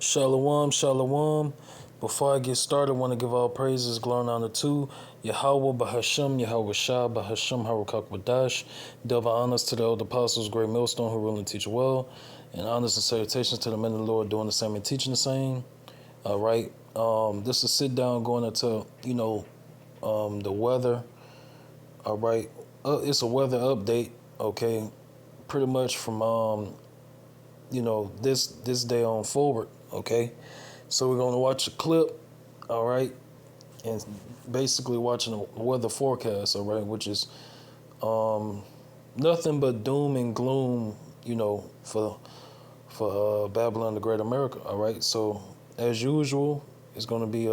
Shalom, shalom. Before I get started, I want to give all praises, glory, and honor to Yahweh Bahashem, Yahweh Shah, Bahashem, Harakak Wadash. Double honors to the elder apostles, great millstone who rule and teach well. And honors and salutations to the men of the Lord doing the same and teaching the same. All right. This is sit down going into, the weather. All right. It's a weather update, okay? Pretty much from, this day on forward, okay? So we're going to watch a clip, all right, and basically watching the weather forecast, all right, which is nothing but doom and gloom, for Babylon the Great America, all right. So as usual, it's going to be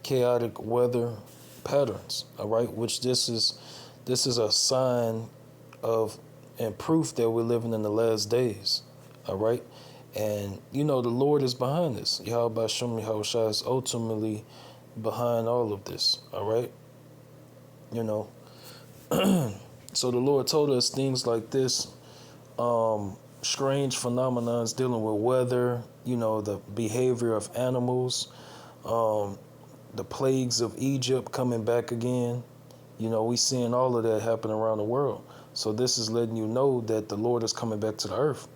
chaotic weather patterns, all right, which this is a sign of and proof that we're living in the last days, all right. And, the Lord is behind this. Yahweh Shem Yahweh Shai is ultimately behind all of this. All right? So the Lord told us things like this, strange phenomenons dealing with weather, the behavior of animals, the plagues of Egypt coming back again. We seeing all of that happen around the world. So this is letting you know that the Lord is coming back to the earth.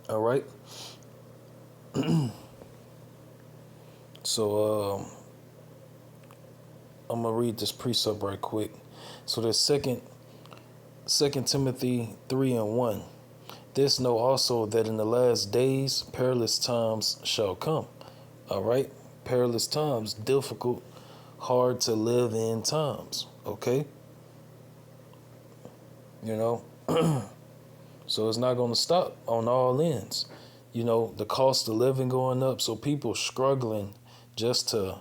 All right? So I'm gonna read this precept right quick. So there's second Timothy 3:1. This know also that in the last days perilous times shall come. All right, perilous times, difficult, hard to live in times. Okay, so it's not gonna stop on all ends. The cost of living going up, so people struggling just to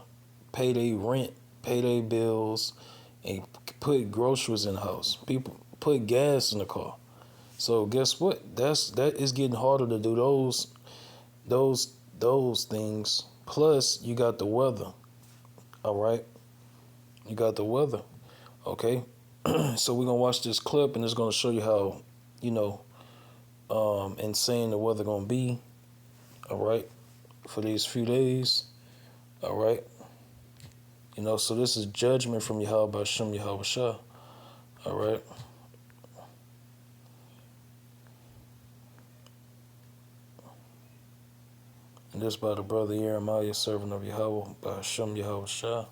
pay their rent, pay their bills, and put groceries in the house. People put gas in the car. So guess what? That is getting harder to do those things. Plus, you got the weather. All right, you got the weather. Okay, so we're gonna watch this clip, and it's gonna show you how insane the weather gonna be. All right, for these few days. All right. So this is judgment from Yahweh Hashem Yahweh Shah. All right. And this by the brother Jeremiah, servant of Yahweh, by Hashem Yahweh Shah.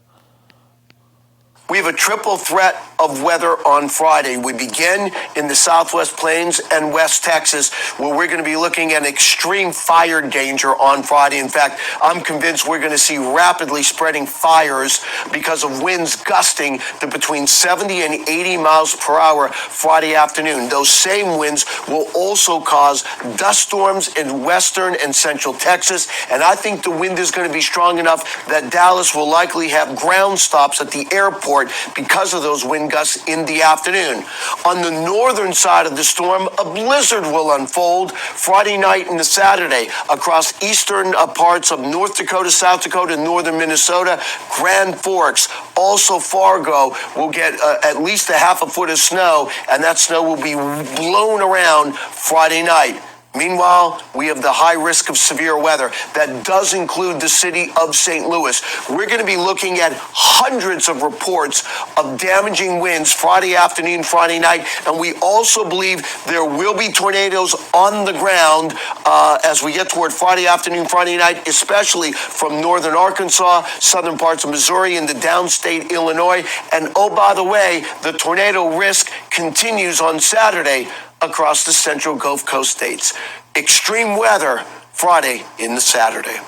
We have a triple threat of weather on Friday. We begin in the Southwest Plains and West Texas, where we're going to be looking at extreme fire danger on Friday. In fact, I'm convinced we're going to see rapidly spreading fires because of winds gusting to between 70 and 80 miles per hour Friday afternoon. Those same winds will also cause dust storms in western and central Texas, and I think the wind is going to be strong enough that Dallas will likely have ground stops at the airport because of those wind gusts in the afternoon. On the northern side of the storm, a blizzard will unfold Friday night and Saturday across eastern parts of North Dakota, South Dakota, northern Minnesota, Grand Forks. Also, Fargo will get at least a half a foot of snow, and that snow will be blown around Friday night. Meanwhile, we have the high risk of severe weather. That does include the city of St. Louis. We're going to be looking at hundreds of reports of damaging winds Friday afternoon, Friday night, and we also believe there will be tornadoes on the ground as we get toward Friday afternoon, Friday night, especially from northern Arkansas, southern parts of Missouri, into downstate Illinois. And oh, by the way, the tornado risk continues on Saturday across the central Gulf Coast states. Extreme weather Friday into Saturday.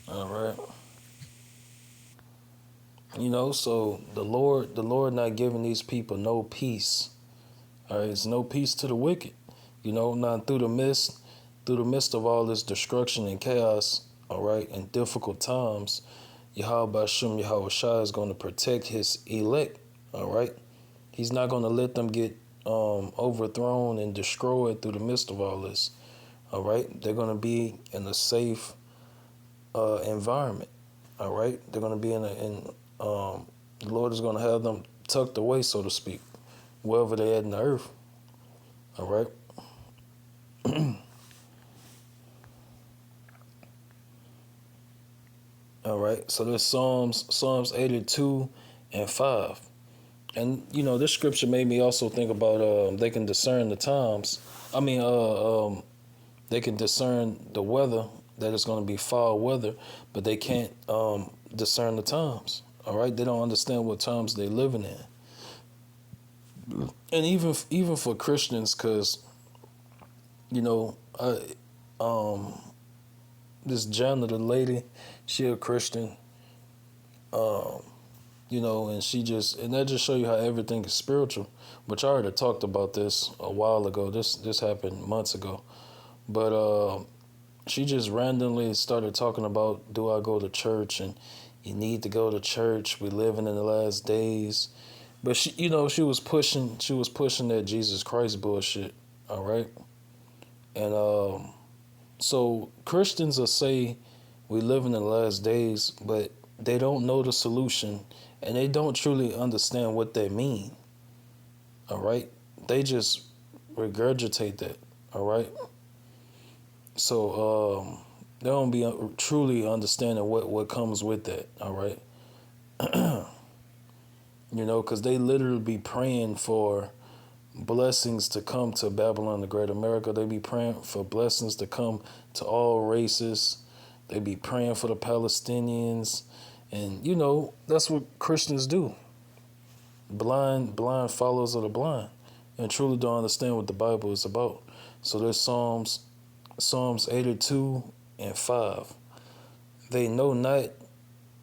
All right. So the Lord not giving these people no peace. All right, it's no peace to the wicked. Not through the midst of all this destruction and chaos, all right, and difficult times, Yahweh Hashem Yahweh Shai is going to protect his elect, all right? He's not going to let them get overthrown and destroyed through the midst of all this. All right, they're going to be in a safe environment. All right, they're going to be the Lord is going to have them tucked away, so to speak, wherever they're at in the earth. All right. right? So there's Psalms 82 and 5. And, this scripture made me also think about they can discern the times. I mean, they can discern the weather, that it's going to be foul weather, but they can't discern the times. All right, they don't understand what times they're living in. And even for Christians, because this janitor lady, she a Christian, and that just show you how everything is spiritual. Which I already talked about this a while ago. This happened months ago, but she just randomly started talking about, do I go to church? And you need to go to church. We living in the last days. But she was pushing that Jesus Christ bullshit. All right, and so Christians will say we live in the last days, but they don't know the solution, and they don't truly understand what they mean. All right, they just regurgitate that. All right, so they don't be truly understanding what comes with that. All right, because they literally be praying for blessings to come to Babylon the Great America. They be praying for blessings to come to all races. They be praying for the Palestinians. And, that's what Christians do. Blind followers of the blind, and truly don't understand what the Bible is about. So there's Psalms 82 and 5. They know not,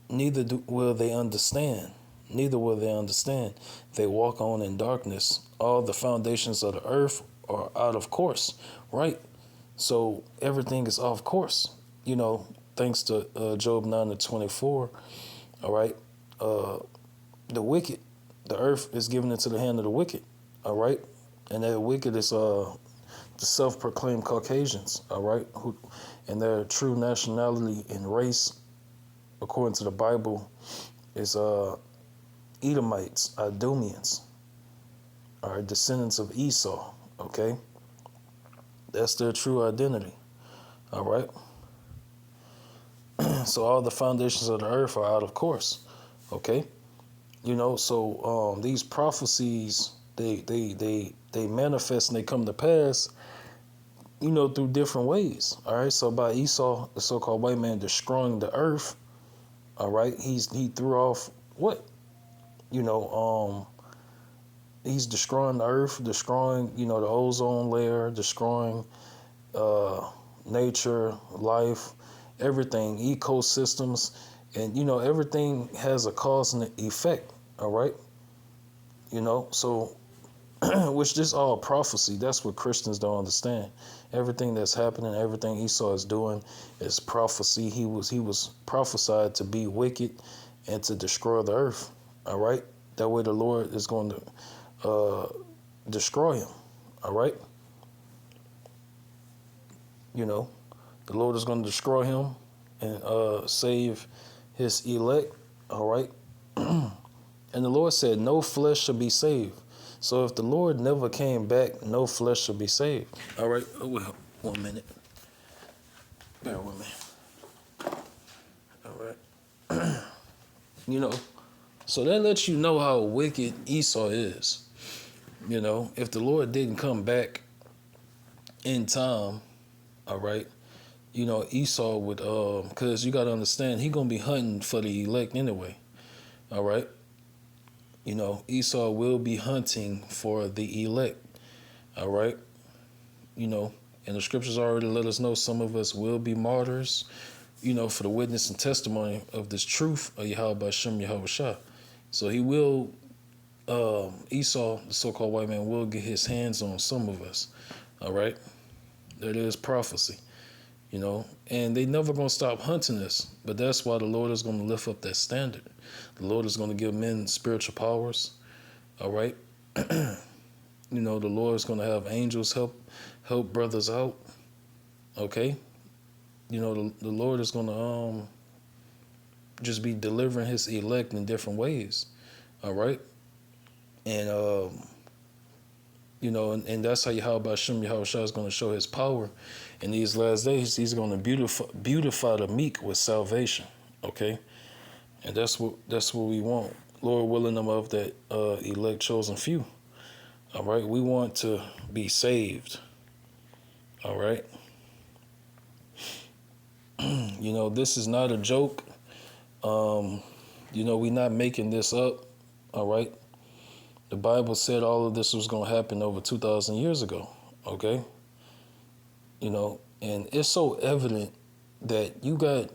neither will they understand. Neither will they understand. They walk on in darkness. All the foundations of the earth are out of course, right? So everything is off course, thanks to Job 9:24. All right. The wicked, the earth is given into the hand of the wicked. All right. And that wicked is the self-proclaimed Caucasians. All right. And their true nationality and race, according to the Bible, is Edomites, Idumeans, all right, descendants of Esau, okay? That's their true identity, all right? So all the foundations of the earth are out of course, okay? So these prophecies, they manifest and they come to pass, through different ways, all right? So by Esau, the so-called white man, destroying the earth, all right, he threw off what? He's destroying the earth, destroying, the ozone layer, destroying nature, life, everything, ecosystems, and, everything has a cause and effect, all right? So, which this all prophecy, that's what Christians don't understand. Everything that's happening, everything Esau is doing is prophecy. He was prophesied to be wicked and to destroy the earth. All right, that way the Lord is going to destroy him. All right, the Lord is going to destroy him and save his elect. All right, and the Lord said, "No flesh shall be saved." So if the Lord never came back, no flesh shall be saved. All right, well, 1 minute. Bear with me. All right, So that lets you know how wicked Esau is. If the Lord didn't come back in time, all right, Esau would, because you got to understand, he going to be hunting for the elect anyway, all right? Esau will be hunting for the elect, all right? And the scriptures already let us know some of us will be martyrs, for the witness and testimony of this truth of Yahweh Hashem Yahweh Shah. So he will, Esau, the so-called white man, will get his hands on some of us. All right? That is prophecy, and they never going to stop hunting us. But that's why the Lord is going to lift up that standard. The Lord is going to give men spiritual powers. All right? The Lord is going to have angels help brothers out. Okay? The Lord is going to just be delivering his elect in different ways. All right? And, and that's how Yahweh Hashem Yahweh Shah is going to show his power in these last days. He's going to beautify the meek with salvation. Okay? And that's what we want. Lord willing, them of that elect chosen few. All right, we want to be saved. All right. This is not a joke. We're not making this up. All right. The Bible said all of this was going to happen over 2,000 years ago. Okay. And it's so evident that you got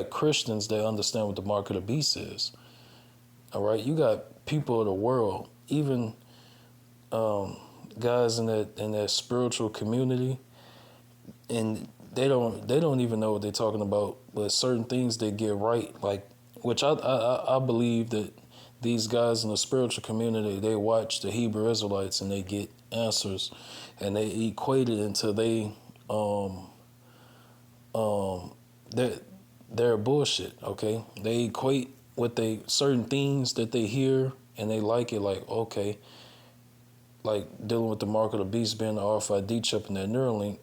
Christians that understand what the mark of the beast is. All right. You got people of the world, even guys in that spiritual community, and they don't even know what they're talking about. But certain things they get right, like, which I believe that these guys in the spiritual community, they watch the Hebrew Israelites and they get answers, and they equate it into their bullshit. Okay, they equate what they certain things that they hear and they like it, like, okay, like dealing with the mark of the beast being the RFID chip in their Neuralink.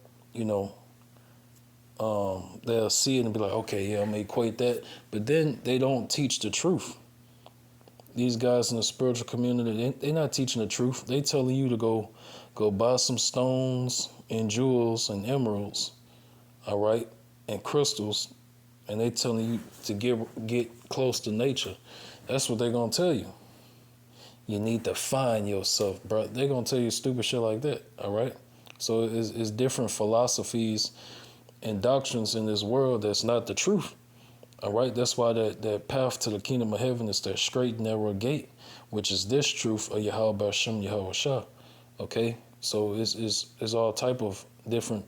They'll see it and be like, okay, yeah, I'm gonna equate that, but then they don't teach the truth. These guys in the spiritual community, they're not teaching the truth. They telling you to go buy some stones and jewels and emeralds, all right, and crystals, and they telling you to get close to nature. That's what they're gonna tell you. You need to find yourself, bro. They're gonna tell you stupid shit like that, all right? So it's different philosophies and doctrines in this world that's not the truth. All right, that's why that path to the kingdom of heaven is that straight and narrow gate, which is this truth of Yahweh B'Shem Yahweh Shah. Okay, so it's all type of different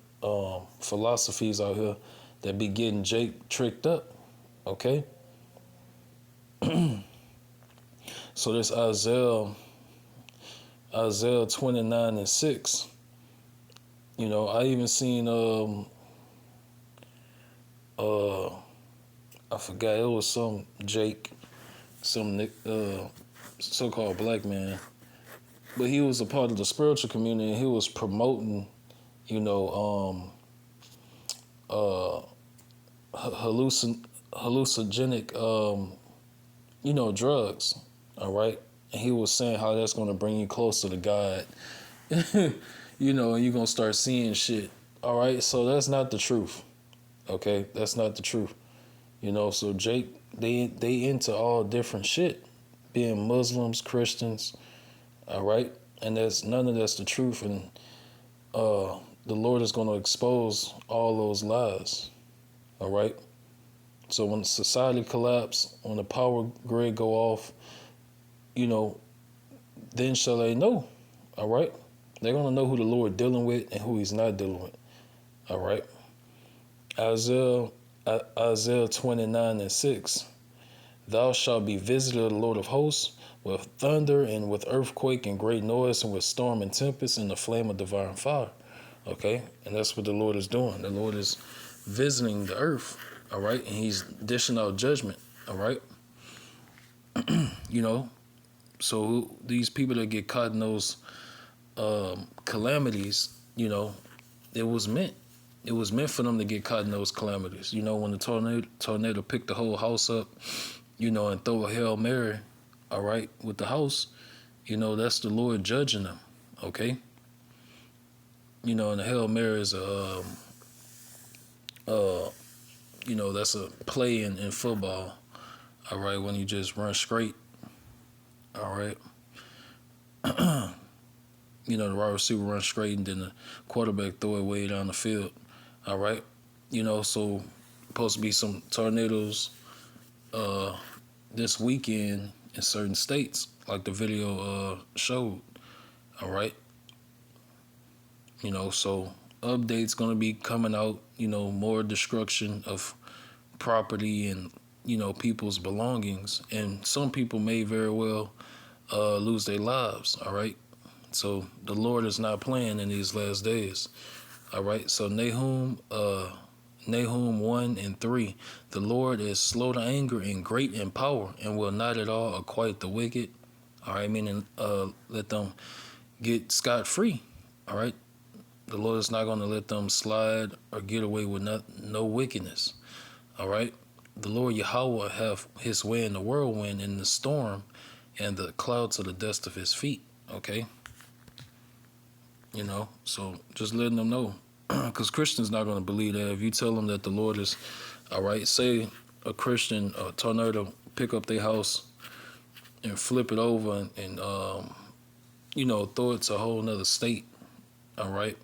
philosophies out here that be getting Jake tricked up. Okay, so this Isaiah 29:6. I even seen I forgot, it was some Jake, some so-called black man, but he was a part of the spiritual community and he was promoting, hallucinogenic, drugs. All right, and he was saying how that's going to bring you closer to God, and you're gonna start seeing shit. All right, so that's not the truth. Okay, that's not the truth. So Jake, they into all different shit, being Muslims, Christians, all right, and none of that's the truth, and the Lord is going to expose all those lies, all right. So when society collapse, when the power grid go off, then shall they know, all right. They're going to know who the Lord dealing with and who He's not dealing with, all right. Isaiah 29:6. Thou shalt be visited of the Lord of hosts with thunder and with earthquake and great noise and with storm and tempest and the flame of devouring fire. Okay, and that's what the Lord is doing. The Lord is visiting the earth, all right, and He's dishing out judgment, all right. So these people that get caught in those calamities, it was meant. It was meant for them to get caught in those calamities. When the tornado picked the whole house up, and throw a Hail Mary, all right, with the house, that's the Lord judging them, okay? And the Hail Mary is that's a play in football, all right, when you just run straight, all right? The wide receiver runs straight and then the quarterback throw it way down the field. All right, so supposed to be some tornadoes this weekend in certain states, like the video showed. All right, so updates gonna be coming out. More destruction of property and people's belongings, and some people may very well lose their lives. All right, so the Lord is not playing in these last days. All right, so Nahum 1:3, the Lord is slow to anger and great in power and will not at all acquit the wicked. All right, meaning let them get scot-free. All right, the Lord is not going to let them slide or get away with no wickedness. All right, the Lord Yahweh have his way in the whirlwind, in the storm, and the clouds of the dust of his feet. Okay? You know, so just letting them know. Because Christians not going to believe that. If you tell them that the Lord is, all right, say a Christian tornado pick up their house and flip it over and you know, throw it to a whole nother state, all right?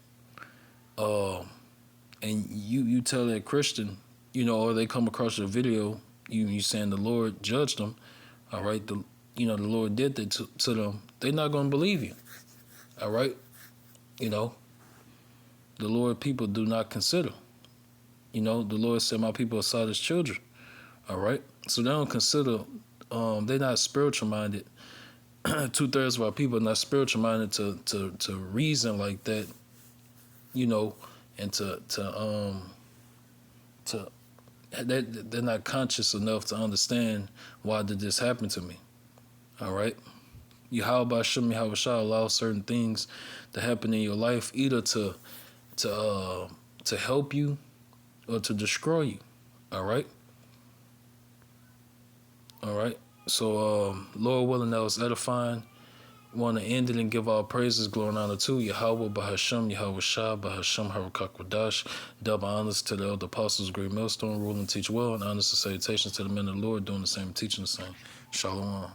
And you tell that Christian, you know, or they come across your video, you saying the Lord judged them, all right? The Lord did that to them. They're not going to believe you, all right? You know, the Lord people do not consider. You know, the Lord said, my people are sought as children, all right? So they don't consider, they're not spiritual minded. 2/3 of our people are not spiritual minded to reason like that, you know, and they're not conscious enough to understand why did this happen to me. All right, Yahweh Shem Yahweh Shah allow certain things to happen in your life either to help you or to destroy you. All right. So, Lord willing, that was edifying. Want to end it and give all praises, glory, and honor to Yahweh, Bahashem, Yahweh Shah, Bahashem, Harakakwadash. Double honors to the elder apostles, great millstone, rule and teach well, and honors and salutations to the men of the Lord doing the same, teaching the same. Shalom.